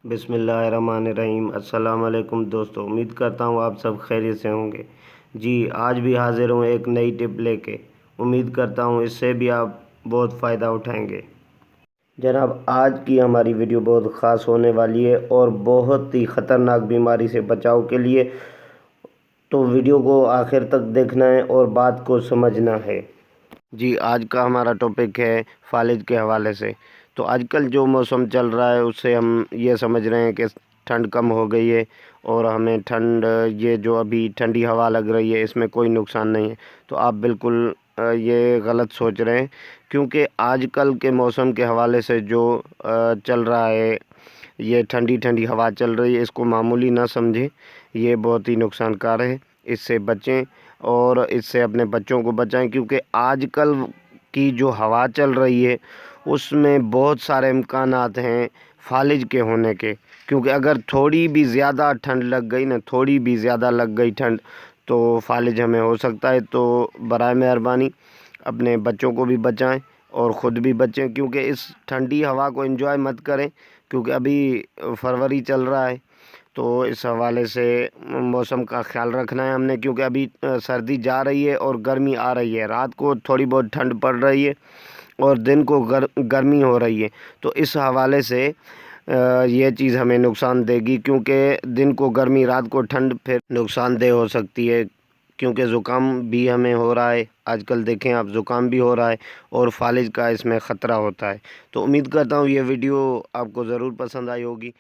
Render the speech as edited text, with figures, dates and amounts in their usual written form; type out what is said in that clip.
بسم اللہ الرحمن الرحیم۔ السلام علیکم دوستو، امید کرتا ہوں آپ سب خیریت سے ہوں گے۔ جی آج بھی حاضر ہوں ایک نئی ٹپ لے کے، امید کرتا ہوں اس سے بھی آپ بہت فائدہ اٹھائیں گے۔ جناب آج کی ہماری ویڈیو بہت خاص ہونے والی ہے اور بہت ہی خطرناک بیماری سے بچاؤ کے لیے، تو ویڈیو کو آخر تک دیکھنا ہے اور بات کو سمجھنا ہے۔ جی آج کا ہمارا ٹاپک ہے فالج کے حوالے سے۔ تو آج کل جو موسم چل رہا ہے اس سے ہم یہ سمجھ رہے ہیں کہ ٹھنڈ کم ہو گئی ہے اور ہمیں یہ جو ابھی ٹھنڈی ہوا لگ رہی ہے اس میں کوئی نقصان نہیں ہے، تو آپ بالکل یہ غلط سوچ رہے ہیں، کیونکہ آج کل کے موسم کے حوالے سے جو چل رہا ہے، یہ ٹھنڈی ٹھنڈی ہوا چل رہی ہے، اس کو معمولی نہ سمجھیں، یہ بہت ہی نقصان کار ہے۔ اس سے بچیں اور اس سے اپنے بچوں کو بچائیں، کیونکہ آج کل کی جو ہوا چل رہی ہے اس میں بہت سارے امکانات ہیں فالج کے ہونے کے، کیونکہ اگر تھوڑی بھی زیادہ ٹھنڈ لگ گئی نا، تھوڑی بھی زیادہ لگ گئی ٹھنڈ تو فالج ہمیں ہو سکتا ہے۔ تو برائے مہربانی اپنے بچوں کو بھی بچائیں اور خود بھی بچیں، کیونکہ اس ٹھنڈی ہوا کو انجوائے مت کریں، کیونکہ ابھی فروری چل رہا ہے، تو اس حوالے سے موسم کا خیال رکھنا ہے ہم نے، کیونکہ ابھی سردی جا رہی ہے اور گرمی آ رہی ہے، رات کو تھوڑی بہت ٹھنڈ پڑ رہی ہے اور دن کو گرمی ہو رہی ہے، تو اس حوالے سے یہ چیز ہمیں نقصان دے گی، کیونکہ دن کو گرمی رات کو ٹھنڈ پھر نقصان دہ ہو سکتی ہے، کیونکہ زکام بھی ہمیں ہو رہا ہے آج کل، دیکھیں آپ زکام بھی ہو رہا ہے اور فالج کا اس میں خطرہ ہوتا ہے۔ تو امید کرتا ہوں یہ ویڈیو آپ کو ضرور پسند آئی ہوگی۔